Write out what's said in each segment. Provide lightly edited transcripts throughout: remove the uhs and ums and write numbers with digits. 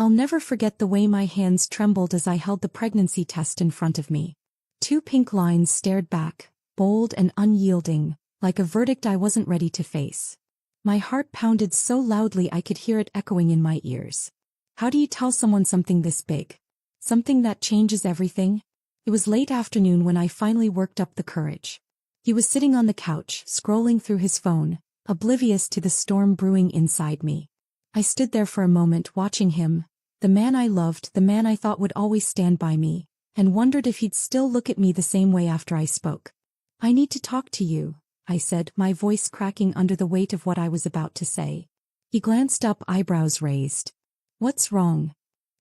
I'll never forget the way my hands trembled as I held the pregnancy test in front of me. Two pink lines stared back, bold and unyielding, like a verdict I wasn't ready to face. My heart pounded so loudly I could hear it echoing in my ears. How do you tell someone something this big? Something that changes everything? It was late afternoon when I finally worked up the courage. He was sitting on the couch, scrolling through his phone, oblivious to the storm brewing inside me. I stood there for a moment watching him, the man I loved, the man I thought would always stand by me, and wondered if he'd still look at me the same way after I spoke. "I need to talk to you," I said, my voice cracking under the weight of what I was about to say. He glanced up, eyebrows raised. "What's wrong?"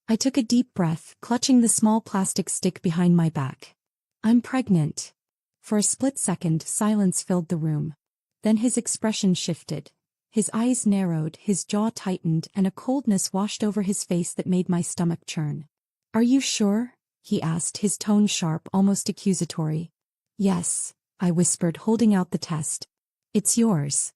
I took a deep breath, clutching the small plastic stick behind my back. "I'm pregnant." For a split second, silence filled the room. Then his expression shifted. His eyes narrowed, his jaw tightened, and a coldness washed over his face that made my stomach churn. "Are you sure?" he asked, his tone sharp, almost accusatory. "Yes," I whispered, holding out the test. "It's yours."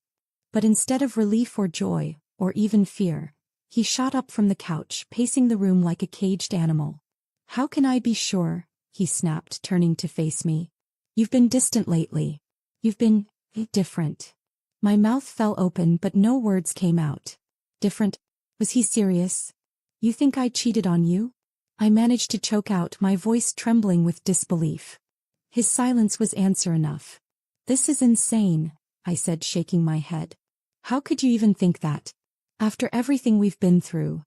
But instead of relief or joy, or even fear, he shot up from the couch, pacing the room like a caged animal. "How can I be sure?" he snapped, turning to face me. "You've been distant lately. You've been different." My mouth fell open but no words came out. "Different? Was he serious? You think I cheated on you?" I managed to choke out, my voice trembling with disbelief. His silence was answer enough. "This is insane," I said, shaking my head. "How could you even think that? After everything we've been through."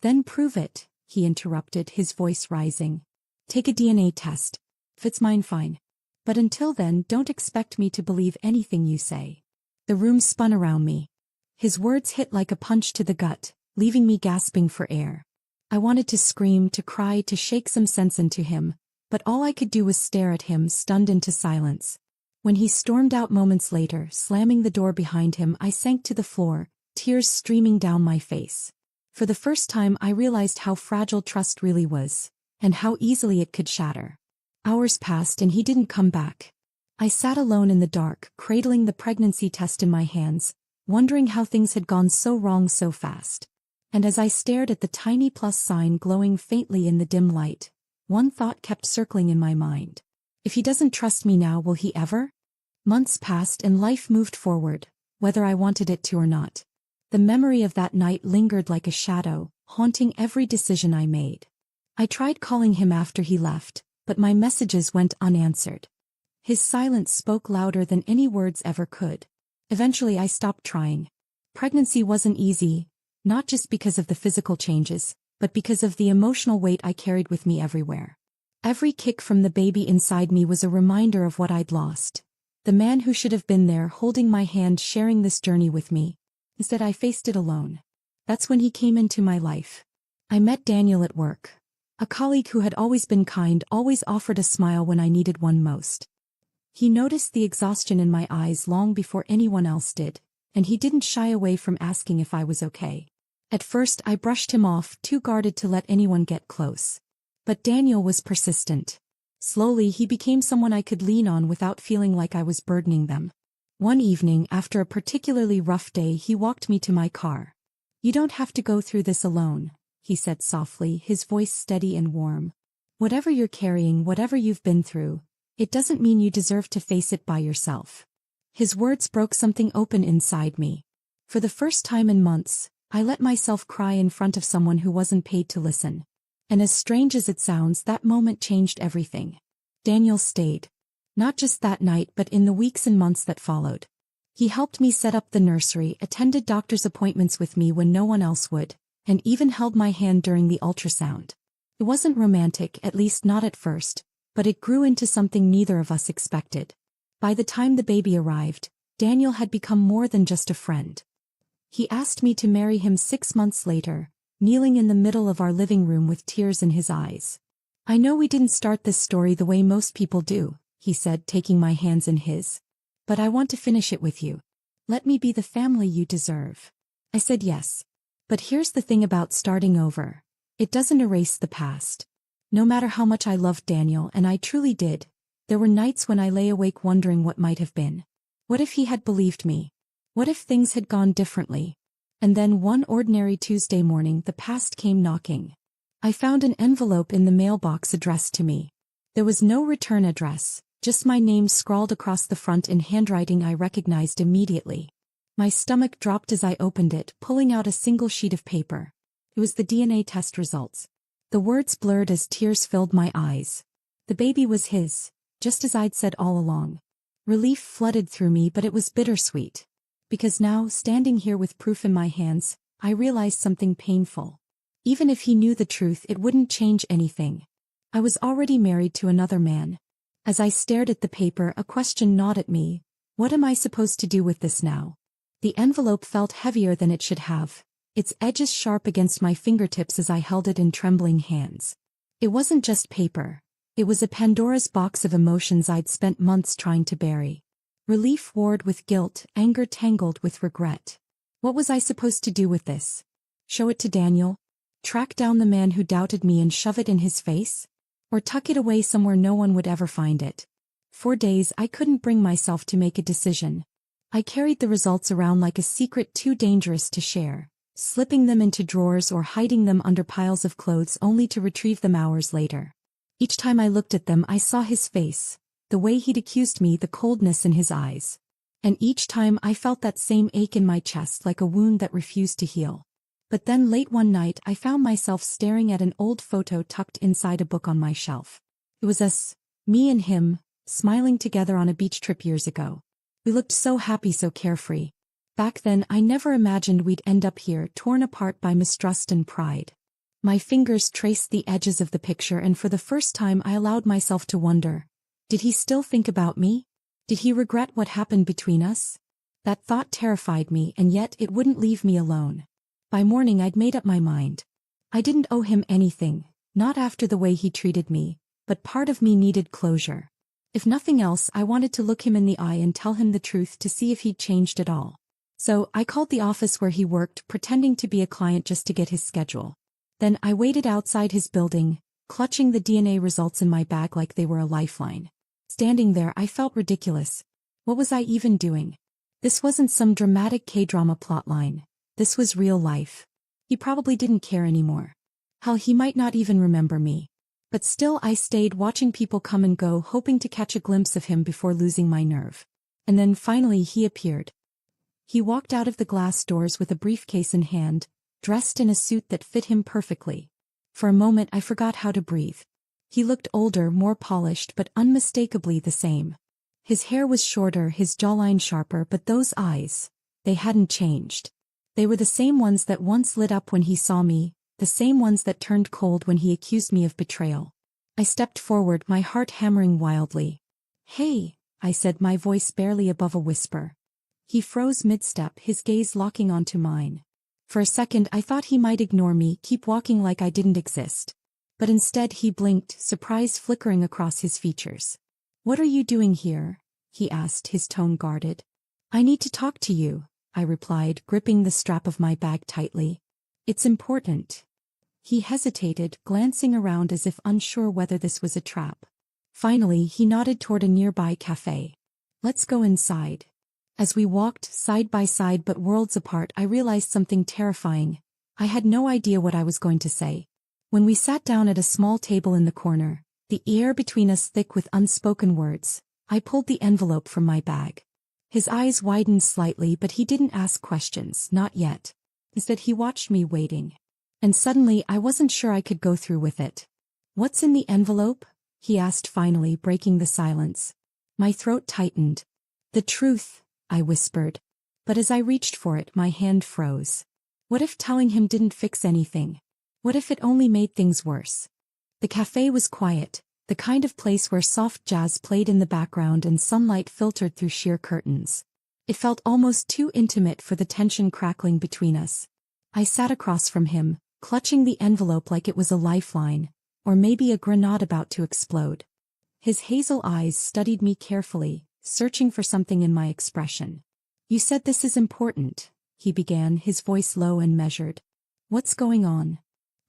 "Then prove it," he interrupted, his voice rising. "Take a DNA test. If it's mine, fine. But until then, don't expect me to believe anything you say." The room spun around me. His words hit like a punch to the gut, leaving me gasping for air. I wanted to scream, to cry, to shake some sense into him, but all I could do was stare at him, stunned into silence. When he stormed out moments later, slamming the door behind him, I sank to the floor, tears streaming down my face. For the first time I realized how fragile trust really was, and how easily it could shatter. Hours passed and he didn't come back. I sat alone in the dark, cradling the pregnancy test in my hands, wondering how things had gone so wrong so fast. And as I stared at the tiny plus sign glowing faintly in the dim light, one thought kept circling in my mind. If he doesn't trust me now, will he ever? Months passed and life moved forward, whether I wanted it to or not. The memory of that night lingered like a shadow, haunting every decision I made. I tried calling him after he left, but my messages went unanswered. His silence spoke louder than any words ever could. Eventually I stopped trying. Pregnancy wasn't easy, not just because of the physical changes, but because of the emotional weight I carried with me everywhere. Every kick from the baby inside me was a reminder of what I'd lost. The man who should have been there holding my hand, sharing this journey with me. Instead I faced it alone. That's when he came into my life. I met Daniel at work. A colleague who had always been kind, always offered a smile when I needed one most. He noticed the exhaustion in my eyes long before anyone else did, and he didn't shy away from asking if I was okay. At first I brushed him off, too guarded to let anyone get close. But Daniel was persistent. Slowly he became someone I could lean on without feeling like I was burdening them. One evening, after a particularly rough day, he walked me to my car. "You don't have to go through this alone," he said softly, his voice steady and warm. "Whatever you're carrying, whatever you've been through, it doesn't mean you deserve to face it by yourself." His words broke something open inside me. For the first time in months, I let myself cry in front of someone who wasn't paid to listen. And as strange as it sounds, that moment changed everything. Daniel stayed. Not just that night, but in the weeks and months that followed. He helped me set up the nursery, attended doctor's appointments with me when no one else would, and even held my hand during the ultrasound. It wasn't romantic, at least not at first, but it grew into something neither of us expected. By the time the baby arrived, Daniel had become more than just a friend. He asked me to marry him 6 months later, kneeling in the middle of our living room with tears in his eyes. "I know we didn't start this story the way most people do," he said, taking my hands in his. "But I want to finish it with you. Let me be the family you deserve." I said yes. But here's the thing about starting over. It doesn't erase the past. No matter how much I loved Daniel, and I truly did, there were nights when I lay awake wondering what might have been. What if he had believed me? What if things had gone differently? And then one ordinary Tuesday morning the past came knocking. I found an envelope in the mailbox addressed to me. There was no return address, just my name scrawled across the front in handwriting I recognized immediately. My stomach dropped as I opened it, pulling out a single sheet of paper. It was the DNA test results. The words blurred as tears filled my eyes. The baby was his, just as I'd said all along. Relief flooded through me, but it was bittersweet. Because now, standing here with proof in my hands, I realized something painful. Even if he knew the truth, it wouldn't change anything. I was already married to another man. As I stared at the paper, a question gnawed at me. What am I supposed to do with this now? The envelope felt heavier than it should have, its edges sharp against my fingertips as I held it in trembling hands. It wasn't just paper. It was a Pandora's box of emotions I'd spent months trying to bury. Relief warred with guilt, anger tangled with regret. What was I supposed to do with this? Show it to Daniel? Track down the man who doubted me and shove it in his face? Or tuck it away somewhere no one would ever find it? For days I couldn't bring myself to make a decision. I carried the results around like a secret too dangerous to share, slipping them into drawers or hiding them under piles of clothes only to retrieve them hours later. Each time I looked at them I saw his face, the way he'd accused me, the coldness in his eyes. And each time I felt that same ache in my chest, like a wound that refused to heal. But then late one night I found myself staring at an old photo tucked inside a book on my shelf. It was us, me and him, smiling together on a beach trip years ago. We looked so happy, so carefree. Back then I never imagined we'd end up here, torn apart by mistrust and pride. My fingers traced the edges of the picture, and for the first time I allowed myself to wonder. Did he still think about me? Did he regret what happened between us? That thought terrified me, and yet it wouldn't leave me alone. By morning I'd made up my mind. I didn't owe him anything, not after the way he treated me, but part of me needed closure. If nothing else, I wanted to look him in the eye and tell him the truth to see if he'd changed at all. So I called the office where he worked, pretending to be a client just to get his schedule. Then I waited outside his building, clutching the DNA results in my bag like they were a lifeline. Standing there I felt ridiculous. What was I even doing? This wasn't some dramatic K-drama plotline. This was real life. He probably didn't care anymore. Hell, he might not even remember me. But still I stayed, watching people come and go, hoping to catch a glimpse of him before losing my nerve. And then finally he appeared. He walked out of the glass doors with a briefcase in hand, dressed in a suit that fit him perfectly. For a moment I forgot how to breathe. He looked older, more polished, but unmistakably the same. His hair was shorter, his jawline sharper, but those eyes, they hadn't changed. They were the same ones that once lit up when he saw me, the same ones that turned cold when he accused me of betrayal. I stepped forward, my heart hammering wildly. "Hey," I said, my voice barely above a whisper. He froze mid-step, his gaze locking onto mine. For a second I thought he might ignore me, keep walking like I didn't exist. But instead he blinked, surprise flickering across his features. "What are you doing here?" he asked, his tone guarded. "I need to talk to you," I replied, gripping the strap of my bag tightly. "It's important." He hesitated, glancing around as if unsure whether this was a trap. Finally he nodded toward a nearby cafe. "Let's go inside." As we walked, side by side but worlds apart, I realized something terrifying. I had no idea what I was going to say. When we sat down at a small table in the corner, the air between us thick with unspoken words, I pulled the envelope from my bag. His eyes widened slightly, but he didn't ask questions, not yet. Instead he watched me, waiting. And suddenly I wasn't sure I could go through with it. "What's in the envelope?" he asked finally, breaking the silence. My throat tightened. "The truth," I whispered. But as I reached for it, my hand froze. What if telling him didn't fix anything? What if it only made things worse? The cafe was quiet, the kind of place where soft jazz played in the background and sunlight filtered through sheer curtains. It felt almost too intimate for the tension crackling between us. I sat across from him, clutching the envelope like it was a lifeline, or maybe a grenade about to explode. His hazel eyes studied me carefully, searching for something in my expression. "You said this is important," he began, his voice low and measured. "What's going on?"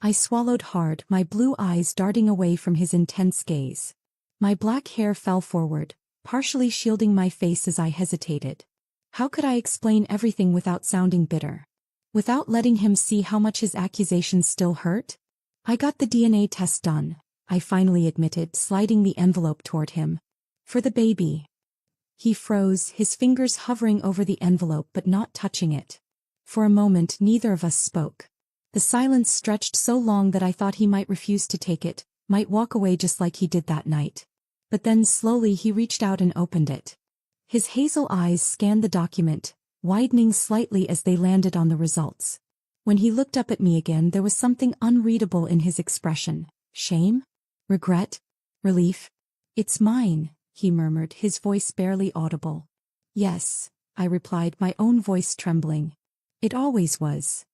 I swallowed hard, my blue eyes darting away from his intense gaze. My black hair fell forward, partially shielding my face as I hesitated. How could I explain everything without sounding bitter? without letting him see how much his accusations still hurt? I got the DNA test done, I finally admitted, sliding the envelope toward him. For the baby. He froze, his fingers hovering over the envelope but not touching it. For a moment neither of us spoke. The silence stretched so long that I thought he might refuse to take it, might walk away just like he did that night. But then slowly he reached out and opened it. His hazel eyes scanned the document, widening slightly as they landed on the results. When he looked up at me again, there was something unreadable in his expression. Shame? Regret? Relief? It's mine, he murmured, his voice barely audible. Yes, I replied, my own voice trembling. It always was.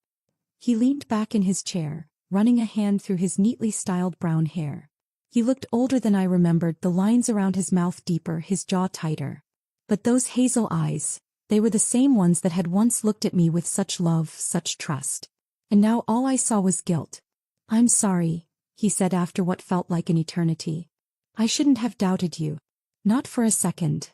He leaned back in his chair, running a hand through his neatly styled brown hair. He looked older than I remembered, the lines around his mouth deeper, his jaw tighter. But those hazel eyes, they were the same ones that had once looked at me with such love, such trust. And now all I saw was guilt. I'm sorry, he said after what felt like an eternity. I shouldn't have doubted you. Not for a second.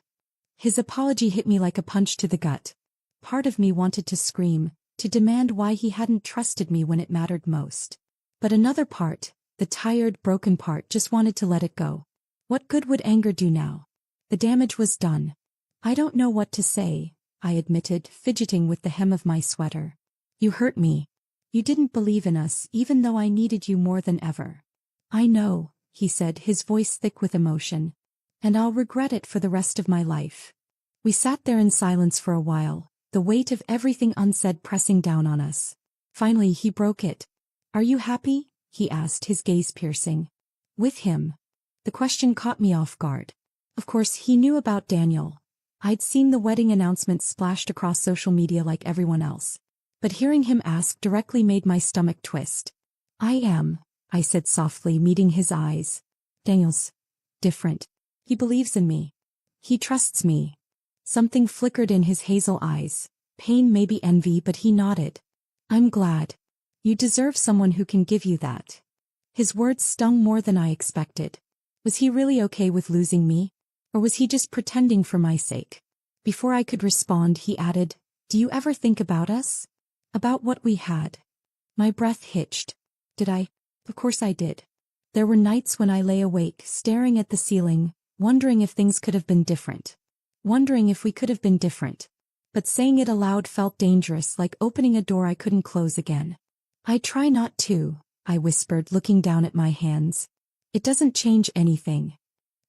His apology hit me like a punch to the gut. Part of me wanted to scream, to demand why he hadn't trusted me when it mattered most. But another part, the tired, broken part, just wanted to let it go. What good would anger do now? The damage was done. I don't know what to say, I admitted, fidgeting with the hem of my sweater. You hurt me. You didn't believe in us, even though I needed you more than ever. I know, he said, his voice thick with emotion. And I'll regret it for the rest of my life. We sat there in silence for a while, the weight of everything unsaid pressing down on us. Finally he broke it. Are you happy? He asked, his gaze piercing. With him. The question caught me off guard. Of course he knew about Daniel. I'd seen the wedding announcement splashed across social media like everyone else. But hearing him ask directly made my stomach twist. I am, I said softly, meeting his eyes. Daniel's different. He believes in me. He trusts me. Something flickered in his hazel eyes. Pain, maybe envy, but he nodded. I'm glad. You deserve someone who can give you that. His words stung more than I expected. Was he really okay with losing me? Or was he just pretending for my sake? Before I could respond, he added, Do you ever think about us? About what we had? My breath hitched. Did I? Of course I did. There were nights when I lay awake, staring at the ceiling, wondering if things could have been different. Wondering if we could have been different. But saying it aloud felt dangerous, like opening a door I couldn't close again. I try not to, I whispered, looking down at my hands. It doesn't change anything.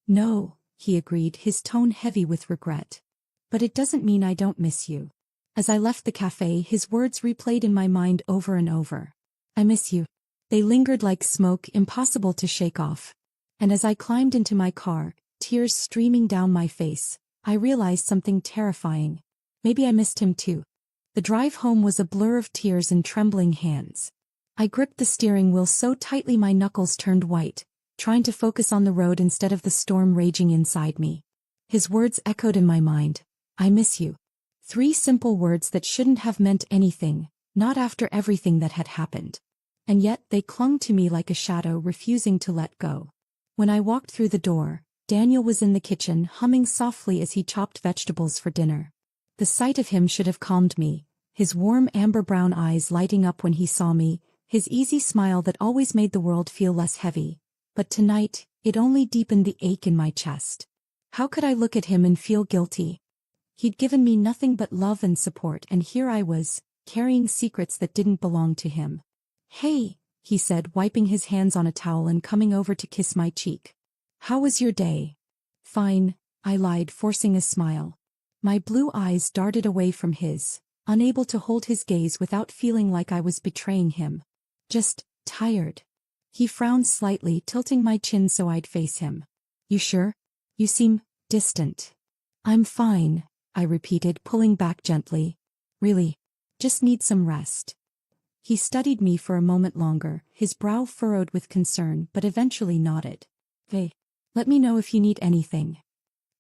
No, he agreed, his tone heavy with regret. But it doesn't mean I don't miss you. As I left the cafe, his words replayed in my mind over and over. I miss you. They lingered like smoke, impossible to shake off. And as I climbed into my car, tears streaming down my face, I realized something terrifying. Maybe I missed him too. The drive home was a blur of tears and trembling hands. I gripped the steering wheel so tightly my knuckles turned white, trying to focus on the road instead of the storm raging inside me. His words echoed in my mind. I miss you. 3 simple words that shouldn't have meant anything, not after everything that had happened. And yet they clung to me like a shadow, refusing to let go. When I walked through the door, Daniel was in the kitchen, humming softly as he chopped vegetables for dinner. The sight of him should have calmed me, his warm amber-brown eyes lighting up when he saw me, his easy smile that always made the world feel less heavy. But tonight, it only deepened the ache in my chest. How could I look at him and feel guilty? He'd given me nothing but love and support, and here I was, carrying secrets that didn't belong to him. Hey, he said, wiping his hands on a towel and coming over to kiss my cheek. How was your day? Fine, I lied, forcing a smile. My blue eyes darted away from his, unable to hold his gaze without feeling like I was betraying him. Just tired. He frowned slightly, tilting my chin so I'd face him. You sure? You seem distant. I'm fine, I repeated, pulling back gently. Really, just need some rest. He studied me for a moment longer, his brow furrowed with concern, but eventually nodded. Hey, let me know if you need anything.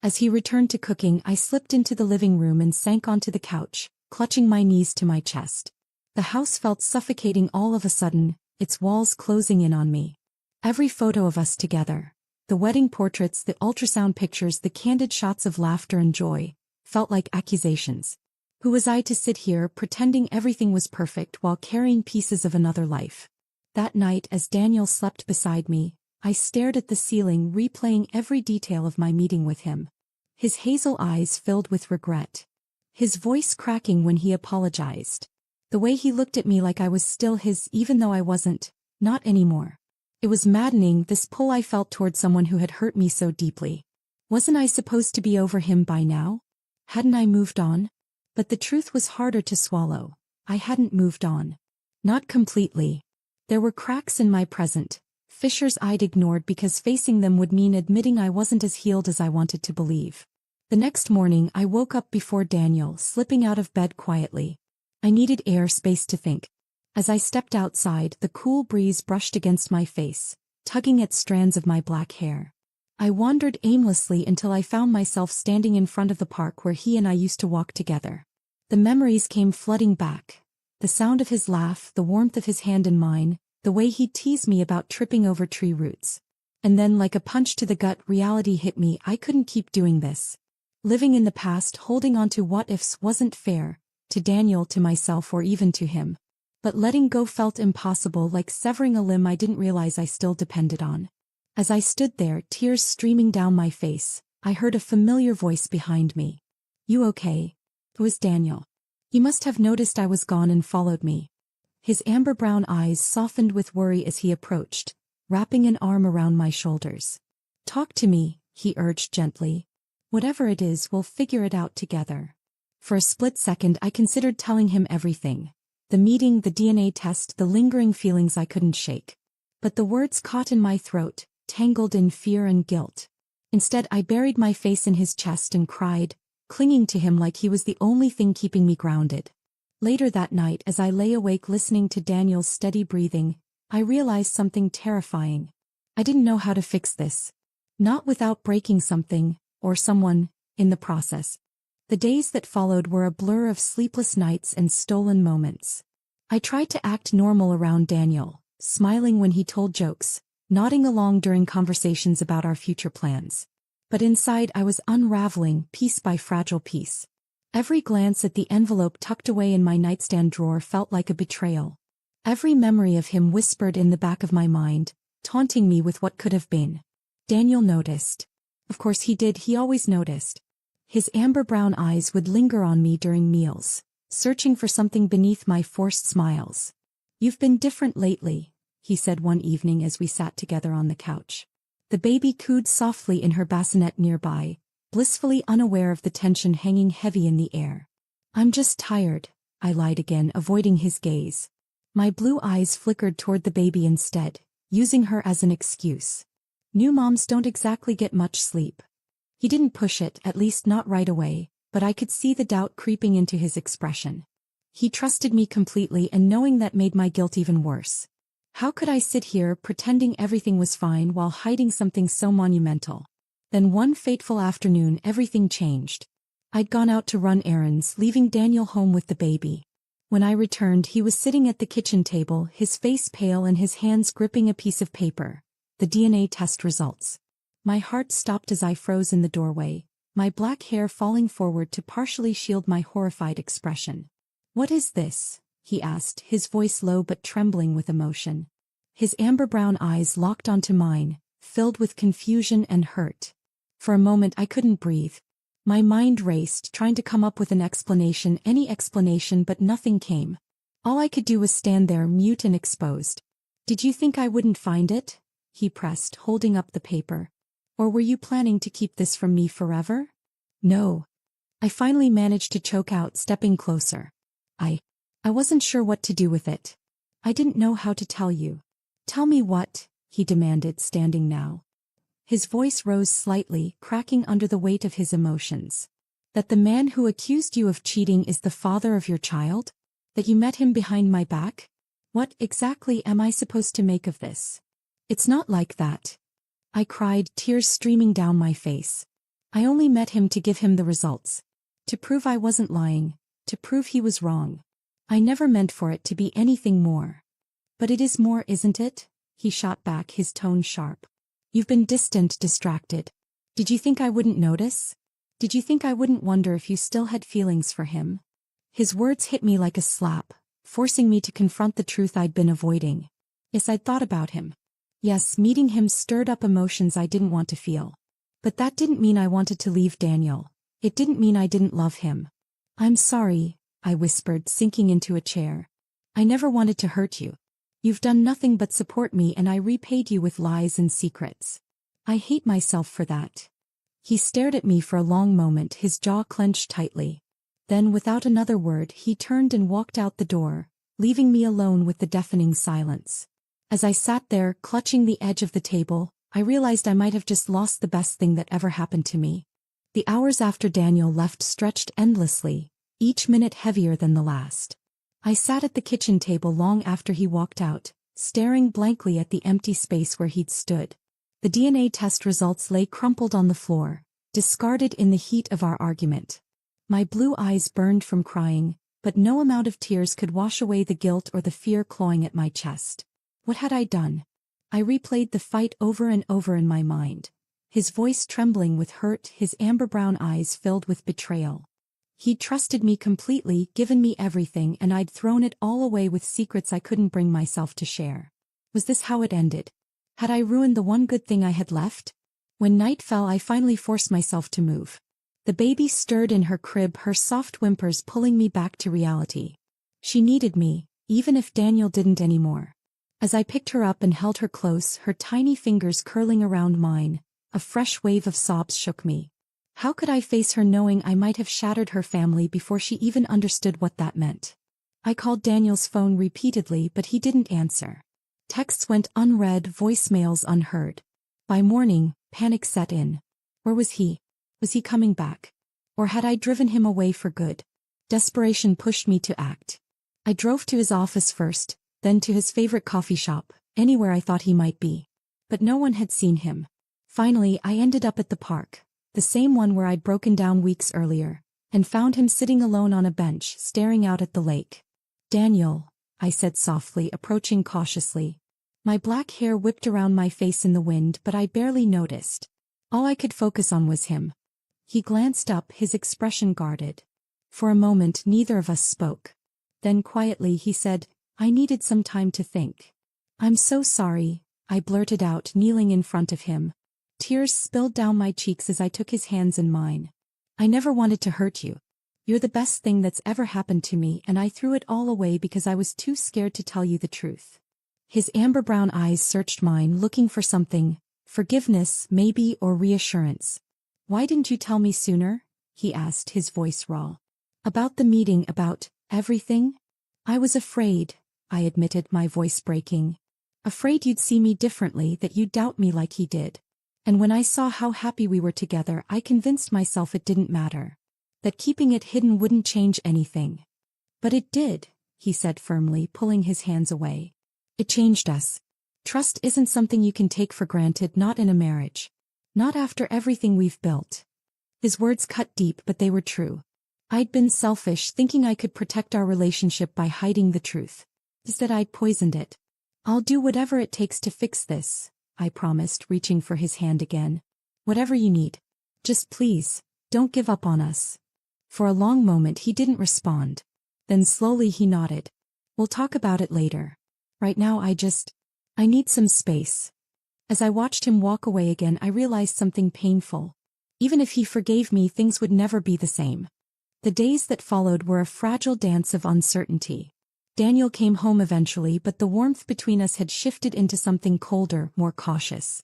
As he returned to cooking, I slipped into the living room and sank onto the couch, clutching my knees to my chest. The house felt suffocating all of a sudden, its walls closing in on me. Every photo of us together, the wedding portraits, the ultrasound pictures, the candid shots of laughter and joy, felt like accusations. Who was I to sit here pretending everything was perfect while carrying pieces of another life? That night, as Daniel slept beside me, I stared at the ceiling, replaying every detail of my meeting with him. His hazel eyes filled with regret. His voice cracking when he apologized. The way he looked at me like I was still his, even though I wasn't. Not anymore. It was maddening, this pull I felt toward someone who had hurt me so deeply. Wasn't I supposed to be over him by now? Hadn't I moved on? But the truth was harder to swallow. I hadn't moved on. Not completely. There were cracks in my present, fissures I'd ignored because facing them would mean admitting I wasn't as healed as I wanted to believe. The next morning I woke up before Daniel, slipping out of bed quietly. I needed air, space to think. As I stepped outside, the cool breeze brushed against my face, tugging at strands of my black hair. I wandered aimlessly until I found myself standing in front of the park where he and I used to walk together. The memories came flooding back. The sound of his laugh, the warmth of his hand in mine, the way he'd tease me about tripping over tree roots. And then, like a punch to the gut, reality hit me. I couldn't keep doing this. Living in the past, holding on to what-ifs wasn't fair, to Daniel, to myself, or even to him. But letting go felt impossible, like severing a limb I didn't realize I still depended on. As I stood there, tears streaming down my face, I heard a familiar voice behind me. "You okay?" It was Daniel. He must have noticed I was gone and followed me. His amber-brown eyes softened with worry as he approached, wrapping an arm around my shoulders. "Talk to me," he urged gently. "Whatever it is, we'll figure it out together." For a split second I considered telling him everything. The meeting, the DNA test, the lingering feelings I couldn't shake. But the words caught in my throat, tangled in fear and guilt. Instead I buried my face in his chest and cried, clinging to him like he was the only thing keeping me grounded. Later that night, as I lay awake listening to Daniel's steady breathing, I realized something terrifying. I didn't know how to fix this. Not without breaking something, or someone, in the process. The days that followed were a blur of sleepless nights and stolen moments. I tried to act normal around Daniel, smiling when he told jokes, nodding along during conversations about our future plans. But inside I was unraveling, piece by fragile piece. Every glance at the envelope tucked away in my nightstand drawer felt like a betrayal. Every memory of him whispered in the back of my mind, taunting me with what could have been. Daniel noticed. Of course he did, he always noticed. His amber-brown eyes would linger on me during meals, searching for something beneath my forced smiles. "You've been different lately," he said one evening as we sat together on the couch. The baby cooed softly in her bassinet nearby, blissfully unaware of the tension hanging heavy in the air. "I'm just tired," I lied again, avoiding his gaze. My blue eyes flickered toward the baby instead, using her as an excuse. New moms don't exactly get much sleep. He didn't push it, at least not right away, but I could see the doubt creeping into his expression. He trusted me completely, and knowing that made my guilt even worse. How could I sit here pretending everything was fine while hiding something so monumental? Then one fateful afternoon everything changed. I'd gone out to run errands, leaving Daniel home with the baby. When I returned, he was sitting at the kitchen table, his face pale and his hands gripping a piece of paper. The DNA test results. My heart stopped as I froze in the doorway, my black hair falling forward to partially shield my horrified expression. "What is this?" he asked, his voice low but trembling with emotion. His amber-brown eyes locked onto mine, filled with confusion and hurt. For a moment I couldn't breathe. My mind raced, trying to come up with an explanation, any explanation, but nothing came. All I could do was stand there, mute and exposed. "Did you think I wouldn't find it?" he pressed, holding up the paper. "Or were you planning to keep this from me forever?" "No." I finally managed to choke out, stepping closer. I wasn't sure what to do with it. I didn't know how to tell you." "Tell me what?" he demanded, standing now. His voice rose slightly, cracking under the weight of his emotions. "That the man who accused you of cheating is the father of your child? That you met him behind my back? What exactly am I supposed to make of this?" "It's not like that," I cried, tears streaming down my face. "I only met him to give him the results. To prove I wasn't lying. To prove he was wrong. I never meant for it to be anything more." "But it is more, isn't it?" he shot back, his tone sharp. "You've been distant, distracted. Did you think I wouldn't notice? Did you think I wouldn't wonder if you still had feelings for him?" His words hit me like a slap, forcing me to confront the truth I'd been avoiding. Yes, I'd thought about him. Yes, meeting him stirred up emotions I didn't want to feel. But that didn't mean I wanted to leave Daniel. It didn't mean I didn't love him. I'm sorry, I whispered, sinking into a chair. I never wanted to hurt you. You've done nothing but support me, and I repaid you with lies and secrets. I hate myself for that. He stared at me for a long moment, his jaw clenched tightly. Then, without another word, he turned and walked out the door, leaving me alone with the deafening silence. As I sat there, clutching the edge of the table, I realized I might have just lost the best thing that ever happened to me. The hours after Daniel left stretched endlessly, each minute heavier than the last. I sat at the kitchen table long after he walked out, staring blankly at the empty space where he'd stood. The DNA test results lay crumpled on the floor, discarded in the heat of our argument. My blue eyes burned from crying, but no amount of tears could wash away the guilt or the fear clawing at my chest. What had I done? I replayed the fight over and over in my mind, his voice trembling with hurt, his amber-brown eyes filled with betrayal. He'd trusted me completely, given me everything, and I'd thrown it all away with secrets I couldn't bring myself to share. Was this how it ended? Had I ruined the one good thing I had left? When night fell, I finally forced myself to move. The baby stirred in her crib, her soft whimpers pulling me back to reality. She needed me, even if Daniel didn't anymore. As I picked her up and held her close, her tiny fingers curling around mine, a fresh wave of sobs shook me. How could I face her knowing I might have shattered her family before she even understood what that meant? I called Daniel's phone repeatedly, but he didn't answer. Texts went unread, voicemails unheard. By morning, panic set in. Where was he? Was he coming back? Or had I driven him away for good? Desperation pushed me to act. I drove to his office first, then to his favorite coffee shop, anywhere I thought he might be. But no one had seen him. Finally, I ended up at the park, the same one where I'd broken down weeks earlier, and found him sitting alone on a bench, staring out at the lake. Daniel, I said softly, approaching cautiously. My black hair whipped around my face in the wind, but I barely noticed. All I could focus on was him. He glanced up, his expression guarded. For a moment, neither of us spoke. Then quietly he said, I needed some time to think. I'm so sorry, I blurted out, kneeling in front of him. Tears spilled down my cheeks as I took his hands in mine. I never wanted to hurt you. You're the best thing that's ever happened to me, and I threw it all away because I was too scared to tell you the truth. His amber-brown eyes searched mine, looking for something, forgiveness, maybe, or reassurance. Why didn't you tell me sooner? He asked, his voice raw. About the meeting, about everything? I was afraid, I admitted, my voice breaking. Afraid you'd see me differently, that you'd doubt me like he did. And when I saw how happy we were together, I convinced myself it didn't matter. That keeping it hidden wouldn't change anything. But it did, he said firmly, pulling his hands away. It changed us. Trust isn't something you can take for granted, not in a marriage. Not after everything we've built. His words cut deep, but they were true. I'd been selfish, thinking I could protect our relationship by hiding the truth. Instead, I'd poisoned it. I'll do whatever it takes to fix this, I promised, reaching for his hand again. Whatever you need. Just please, don't give up on us. For a long moment he didn't respond. Then slowly he nodded. We'll talk about it later. Right now I need some space. As I watched him walk away again, I realized something painful. Even if he forgave me, things would never be the same. The days that followed were a fragile dance of uncertainty. Daniel came home eventually, but the warmth between us had shifted into something colder, more cautious.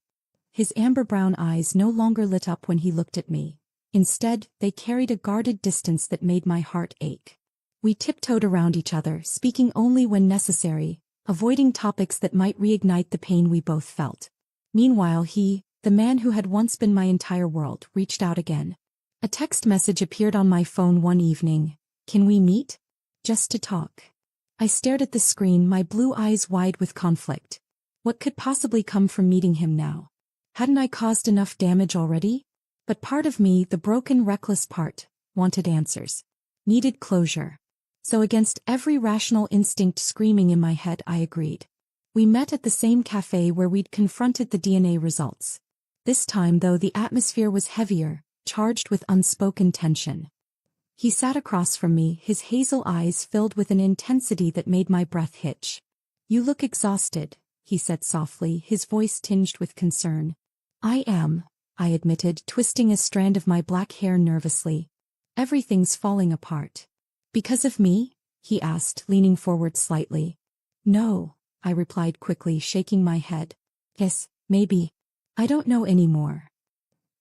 His amber-brown eyes no longer lit up when he looked at me. Instead, they carried a guarded distance that made my heart ache. We tiptoed around each other, speaking only when necessary, avoiding topics that might reignite the pain we both felt. Meanwhile he, the man who had once been my entire world, reached out again. A text message appeared on my phone one evening. Can we meet? Just to talk. I stared at the screen, my blue eyes wide with conflict. What could possibly come from meeting him now? Hadn't I caused enough damage already? But part of me, the broken, reckless part, wanted answers. Needed closure. So against every rational instinct screaming in my head, I agreed. We met at the same cafe where we'd confronted the DNA results. This time, though, the atmosphere was heavier, charged with unspoken tension. He sat across from me, his hazel eyes filled with an intensity that made my breath hitch. "You look exhausted," he said softly, his voice tinged with concern. "I am," I admitted, twisting a strand of my black hair nervously. "Everything's falling apart." "Because of me?" he asked, leaning forward slightly. "No," I replied quickly, shaking my head. "Yes, maybe. I don't know anymore."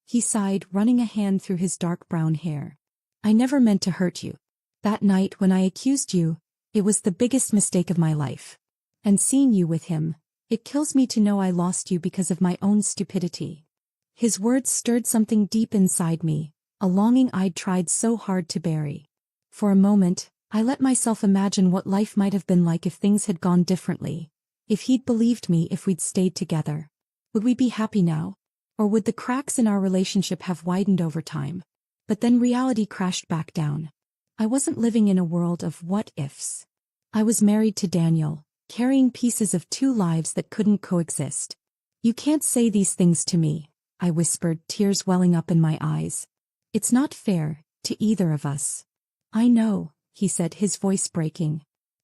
He sighed, running a hand through his dark brown hair. "I never meant to hurt you. That night when I accused you, it was the biggest mistake of my life. And seeing you with him, it kills me to know I lost you because of my own stupidity." His words stirred something deep inside me, a longing I'd tried so hard to bury. For a moment, I let myself imagine what life might have been like if things had gone differently. If he'd believed me, if we'd stayed together. Would we be happy now? Or would the cracks in our relationship have widened over time? But then reality crashed back down. I wasn't living in a world of what-ifs. I was married to Daniel, carrying pieces of two lives that couldn't coexist. "You can't say these things to me," I whispered, tears welling up in my eyes. "It's not fair, to either of us." "I know," he said, his voice breaking.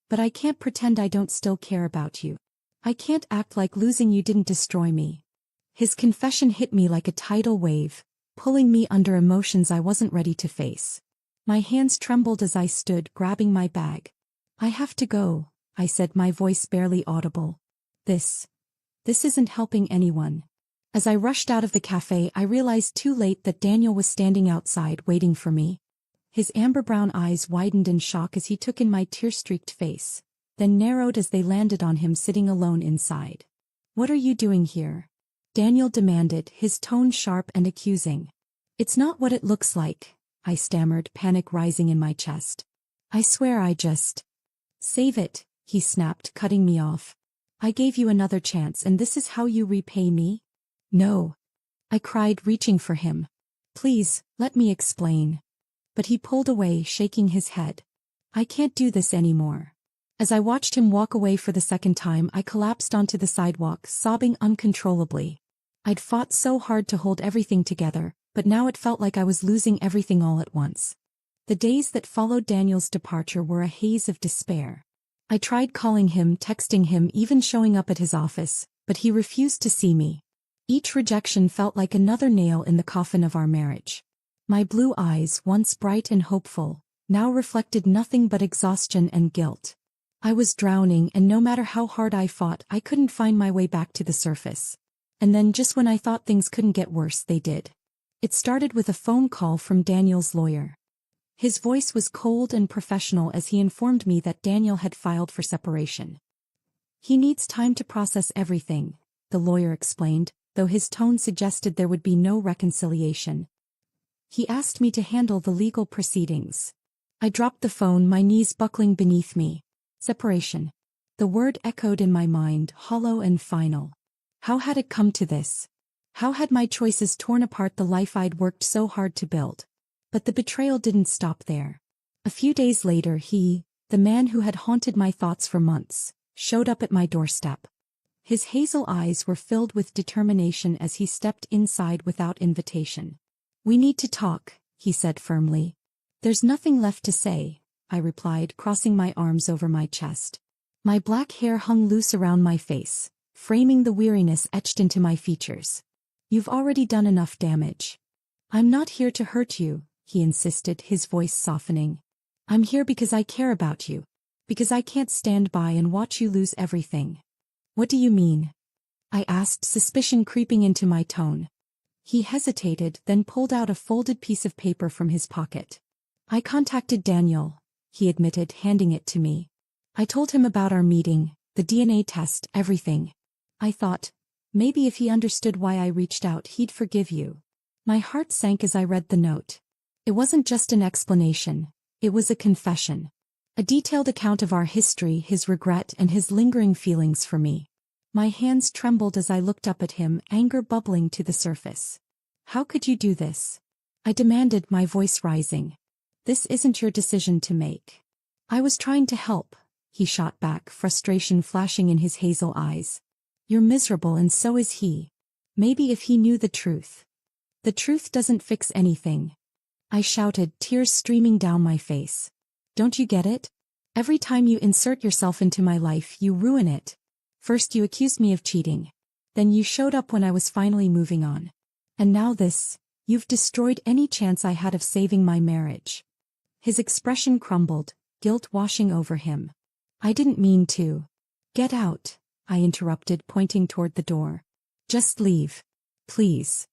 "But I can't pretend I don't still care about you. I can't act like losing you didn't destroy me." His confession hit me like a tidal wave, pulling me under emotions I wasn't ready to face. My hands trembled as I stood, grabbing my bag. "I have to go," I said, my voice barely audible. This isn't helping anyone." As I rushed out of the cafe, I realized too late that Daniel was standing outside, waiting for me. His amber-brown eyes widened in shock as he took in my tear-streaked face, then narrowed as they landed on him sitting alone inside. "What are you doing here?" Daniel demanded, his tone sharp and accusing. "It's not what it looks like," I stammered, panic rising in my chest. "I swear I just—" "Save it," he snapped, cutting me off. "I gave you another chance and this is how you repay me?" "No," I cried, reaching for him. "Please, let me explain." But he pulled away, shaking his head. "I can't do this anymore." As I watched him walk away for the second time, I collapsed onto the sidewalk, sobbing uncontrollably. I'd fought so hard to hold everything together, but now it felt like I was losing everything all at once. The days that followed Daniel's departure were a haze of despair. I tried calling him, texting him, even showing up at his office, but he refused to see me. Each rejection felt like another nail in the coffin of our marriage. My blue eyes, once bright and hopeful, now reflected nothing but exhaustion and guilt. I was drowning, and no matter how hard I fought, I couldn't find my way back to the surface. And then, just when I thought things couldn't get worse, they did. It started with a phone call from Daniel's lawyer. His voice was cold and professional as he informed me that Daniel had filed for separation. "He needs time to process everything," the lawyer explained, though his tone suggested there would be no reconciliation. "He asked me to handle the legal proceedings." I dropped the phone, my knees buckling beneath me. Separation. The word echoed in my mind, hollow and final. How had it come to this? How had my choices torn apart the life I'd worked so hard to build? But the betrayal didn't stop there. A few days later the man who had haunted my thoughts for months, showed up at my doorstep. His hazel eyes were filled with determination as he stepped inside without invitation. "We need to talk," he said firmly. "There's nothing left to say," I replied, crossing my arms over my chest. My black hair hung loose around my face, framing the weariness etched into my features. "You've already done enough damage." "I'm not here to hurt you," he insisted, his voice softening. "I'm here because I care about you. Because I can't stand by and watch you lose everything." "What do you mean?" I asked, suspicion creeping into my tone. He hesitated, then pulled out a folded piece of paper from his pocket. "I contacted Daniel," he admitted, handing it to me. "I told him about our meeting, the DNA test, everything. I thought, maybe if he understood why I reached out, he'd forgive you." My heart sank as I read the note. It wasn't just an explanation, it was a confession. A detailed account of our history, his regret, and his lingering feelings for me. My hands trembled as I looked up at him, anger bubbling to the surface. "How could you do this?" I demanded, my voice rising. "This isn't your decision to make." "I was trying to help," he shot back, frustration flashing in his hazel eyes. "You're miserable and so is he. Maybe if he knew the truth." "The truth doesn't fix anything." I shouted, tears streaming down my face. Don't you get it? Every time you insert yourself into my life, you ruin it. First you accused me of cheating. Then you showed up when I was finally moving on. And now this, you've destroyed any chance I had of saving my marriage. His expression crumbled, guilt washing over him. I didn't mean to. Get out, I interrupted, pointing toward the door. Just leave. Please.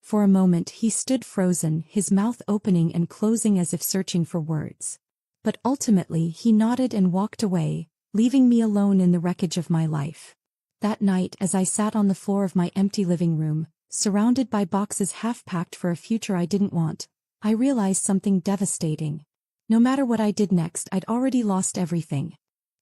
For a moment he stood frozen, his mouth opening and closing as if searching for words. But ultimately he nodded and walked away, leaving me alone in the wreckage of my life. That night, as I sat on the floor of my empty living room, surrounded by boxes half-packed for a future I didn't want, I realized something devastating. No matter what I did next, I'd already lost everything.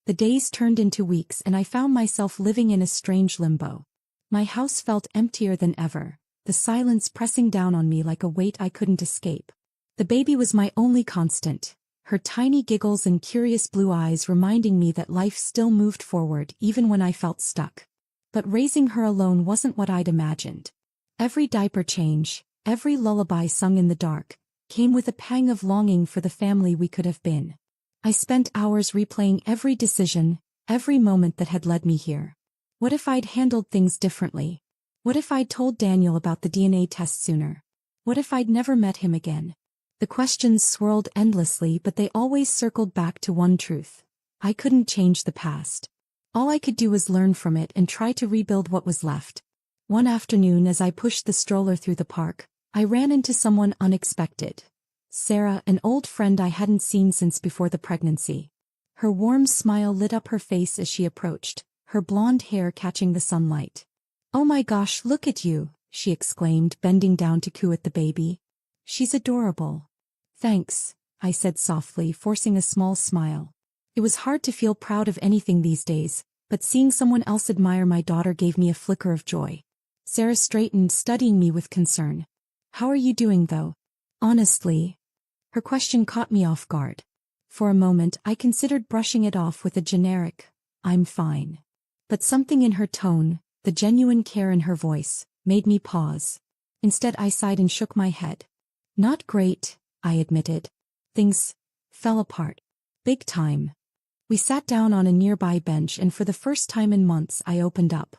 The days turned into weeks and I found myself living in a strange limbo. My house felt emptier than ever, the silence pressing down on me like a weight I couldn't escape. The baby was my only constant, her tiny giggles and curious blue eyes reminding me that life still moved forward even when I felt stuck. But raising her alone wasn't what I'd imagined. Every diaper change, every lullaby sung in the dark, came with a pang of longing for the family we could have been. I spent hours replaying every decision, every moment that had led me here. What if I'd handled things differently? What if I'd told Daniel about the DNA test sooner? What if I'd never met him again? The questions swirled endlessly, but they always circled back to one truth. I couldn't change the past. All I could do was learn from it and try to rebuild what was left. One afternoon, as I pushed the stroller through the park, I ran into someone unexpected. Sarah, an old friend I hadn't seen since before the pregnancy. Her warm smile lit up her face as she approached, her blonde hair catching the sunlight. "Oh my gosh, look at you," she exclaimed, bending down to coo at the baby. "She's adorable." "Thanks," I said softly, forcing a small smile. It was hard to feel proud of anything these days, but seeing someone else admire my daughter gave me a flicker of joy. Sarah straightened, studying me with concern. "How are you doing, though?" "Honestly." Her question caught me off guard. For a moment I considered brushing it off with a generic, "I'm fine." But something in her tone, the genuine care in her voice, made me pause. Instead I sighed and shook my head. "Not great," I admitted. "Things fell apart. Big time." We sat down on a nearby bench and for the first time in months I opened up.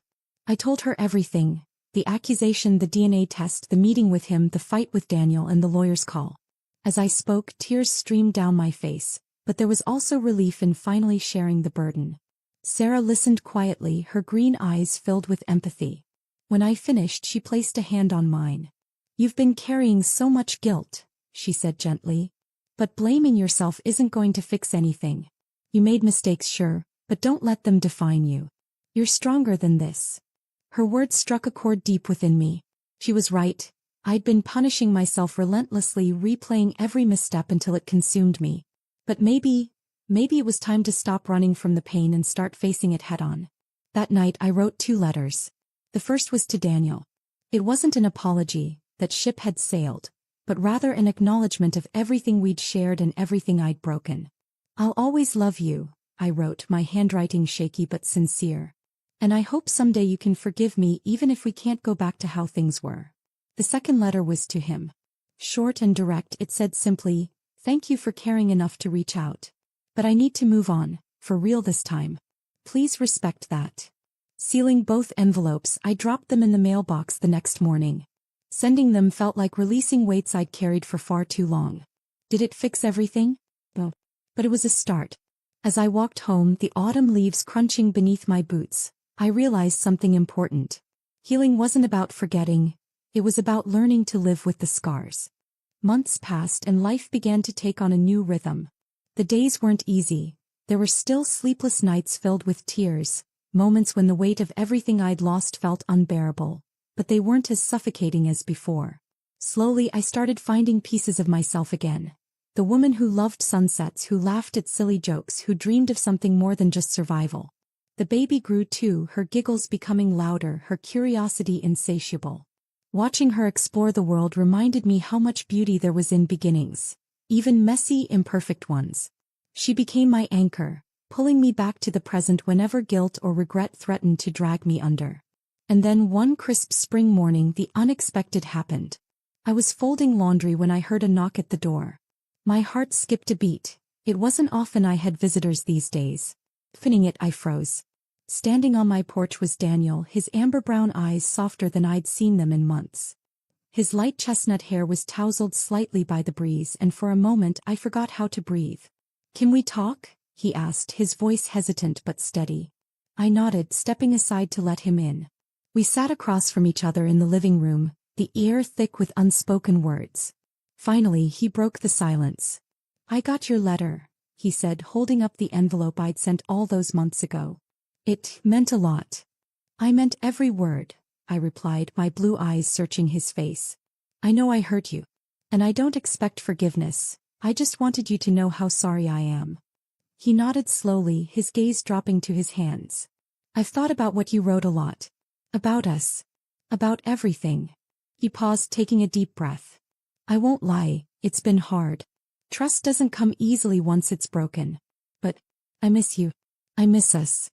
I told her everything, the accusation, the DNA test, the meeting with him, the fight with Daniel and the lawyer's call. As I spoke, tears streamed down my face, but there was also relief in finally sharing the burden. Sarah listened quietly, her green eyes filled with empathy. When I finished, she placed a hand on mine. "You've been carrying so much guilt," she said gently. "But blaming yourself isn't going to fix anything. You made mistakes, sure, but don't let them define you. You're stronger than this." Her words struck a chord deep within me. She was right. I'd been punishing myself relentlessly, replaying every misstep until it consumed me. But maybe it was time to stop running from the pain and start facing it head-on. That night I wrote 2 letters. The first was to Daniel. It wasn't an apology, that ship had sailed, but rather an acknowledgement of everything we'd shared and everything I'd broken. "I'll always love you," I wrote, my handwriting shaky but sincere. "And I hope someday you can forgive me even if we can't go back to how things were." The second letter was to him. Short and direct, it said simply, "Thank you for caring enough to reach out. But I need to move on, for real this time. Please respect that." Sealing both envelopes, I dropped them in the mailbox the next morning. Sending them felt like releasing weights I'd carried for far too long. Did it fix everything? No. But it was a start. As I walked home, the autumn leaves crunching beneath my boots, I realized something important. Healing wasn't about forgetting. It was about learning to live with the scars. Months passed and life began to take on a new rhythm. The days weren't easy. There were still sleepless nights filled with tears, moments when the weight of everything I'd lost felt unbearable, but they weren't as suffocating as before. Slowly I started finding pieces of myself again. The woman who loved sunsets, who laughed at silly jokes, who dreamed of something more than just survival. The baby grew too, her giggles becoming louder, her curiosity insatiable. Watching her explore the world reminded me how much beauty there was in beginnings, even messy, imperfect ones. She became my anchor, pulling me back to the present whenever guilt or regret threatened to drag me under. And then one crisp spring morning the unexpected happened. I was folding laundry when I heard a knock at the door. My heart skipped a beat. It wasn't often I had visitors these days. Opening it, I froze. Standing on my porch was Daniel, his amber-brown eyes softer than I'd seen them in months. His light chestnut hair was tousled slightly by the breeze, and for a moment I forgot how to breathe. "Can we talk?" he asked, his voice hesitant but steady. I nodded, stepping aside to let him in. We sat across from each other in the living room, the air thick with unspoken words. Finally, he broke the silence. "I got your letter," he said, holding up the envelope I'd sent all those months ago. "It meant a lot." "I meant every word," I replied, my blue eyes searching his face. "I know I hurt you. And I don't expect forgiveness. I just wanted you to know how sorry I am." He nodded slowly, his gaze dropping to his hands. "I've thought about what you wrote a lot. About us. About everything." He paused, taking a deep breath. "I won't lie, it's been hard. Trust doesn't come easily once it's broken. But I miss you. I miss us."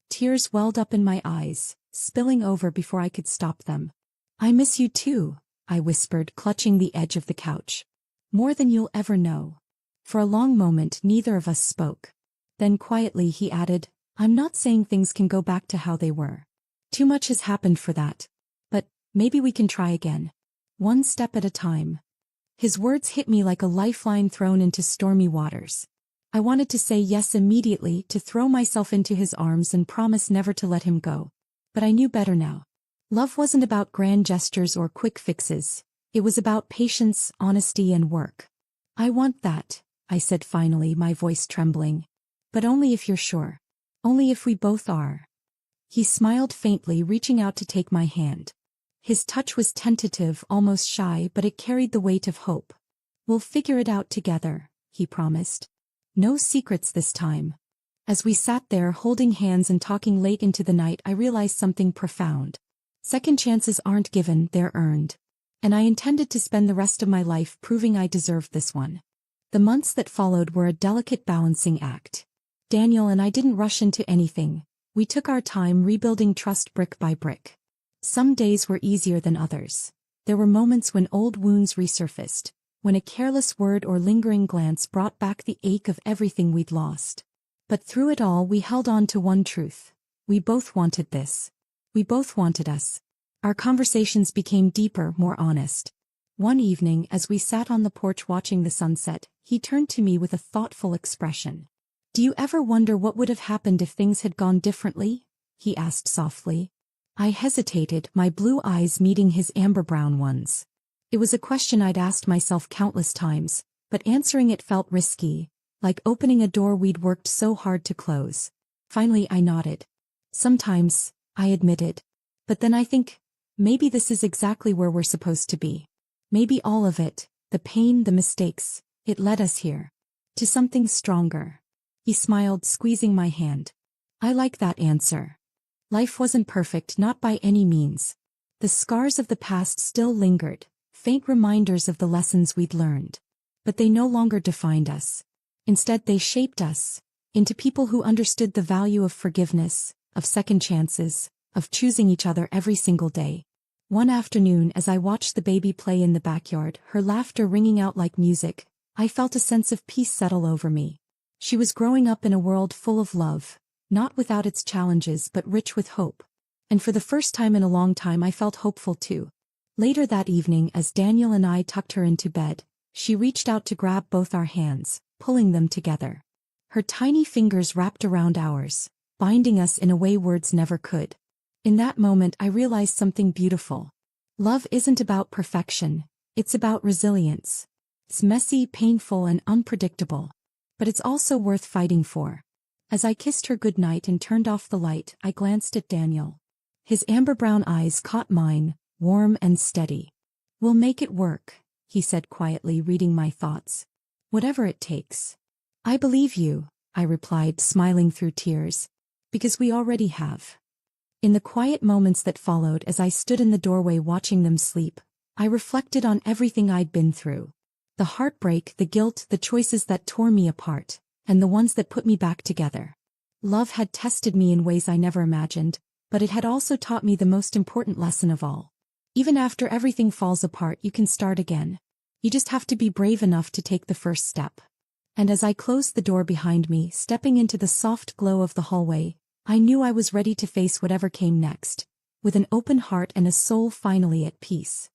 Tears welled up in my eyes, spilling over before I could stop them. "I miss you too," I whispered, clutching the edge of the couch. "More than you'll ever know." For a long moment neither of us spoke. Then quietly he added, "I'm not saying things can go back to how they were. Too much has happened for that. But maybe we can try again. One step at a time." His words hit me like a lifeline thrown into stormy waters. I wanted to say yes immediately, to throw myself into his arms and promise never to let him go. But I knew better now. Love wasn't about grand gestures or quick fixes. It was about patience, honesty, and work. "I want that," I said finally, my voice trembling. "But only if you're sure. Only if we both are." He smiled faintly, reaching out to take my hand. His touch was tentative, almost shy, but it carried the weight of hope. "We'll figure it out together," he promised. "No secrets this time." As we sat there holding hands and talking late into the night, I realized something profound. Second chances aren't given, they're earned. And I intended to spend the rest of my life proving I deserved this one. The months that followed were a delicate balancing act. Daniel and I didn't rush into anything. We took our time, rebuilding trust brick by brick. Some days were easier than others. There were moments when old wounds resurfaced, when a careless word or lingering glance brought back the ache of everything we'd lost. But through it all we held on to one truth. We both wanted this. We both wanted us. Our conversations became deeper, more honest. One evening, as we sat on the porch watching the sunset, he turned to me with a thoughtful expression. "Do you ever wonder what would have happened if things had gone differently?" he asked softly. I hesitated, my blue eyes meeting his amber-brown ones. It was a question I'd asked myself countless times, but answering it felt risky, like opening a door we'd worked so hard to close. Finally I nodded. "Sometimes," I admitted. "But then I think, maybe this is exactly where we're supposed to be. Maybe all of it, the pain, the mistakes, it led us here. To something stronger." He smiled, squeezing my hand. "I like that answer." Life wasn't perfect, not by any means. The scars of the past still lingered, faint reminders of the lessons we'd learned. But they no longer defined us. Instead, they shaped us into people who understood the value of forgiveness, of second chances, of choosing each other every single day. One afternoon, as I watched the baby play in the backyard, her laughter ringing out like music, I felt a sense of peace settle over me. She was growing up in a world full of love, not without its challenges but rich with hope. And for the first time in a long time I felt hopeful too. Later that evening, as Daniel and I tucked her into bed, she reached out to grab both our hands, pulling them together. Her tiny fingers wrapped around ours, binding us in a way words never could. In that moment I realized something beautiful. Love isn't about perfection, it's about resilience. It's messy, painful, and unpredictable. But it's also worth fighting for. As I kissed her goodnight and turned off the light, I glanced at Daniel. His amber-brown eyes caught mine, warm and steady. "We'll make it work," he said quietly, reading my thoughts. "Whatever it takes." "I believe you," I replied, smiling through tears. "Because we already have." In the quiet moments that followed, as I stood in the doorway watching them sleep, I reflected on everything I'd been through. The heartbreak, the guilt, the choices that tore me apart, and the ones that put me back together. Love had tested me in ways I never imagined, but it had also taught me the most important lesson of all. Even after everything falls apart, you can start again. You just have to be brave enough to take the first step. And as I closed the door behind me, stepping into the soft glow of the hallway, I knew I was ready to face whatever came next, with an open heart and a soul finally at peace.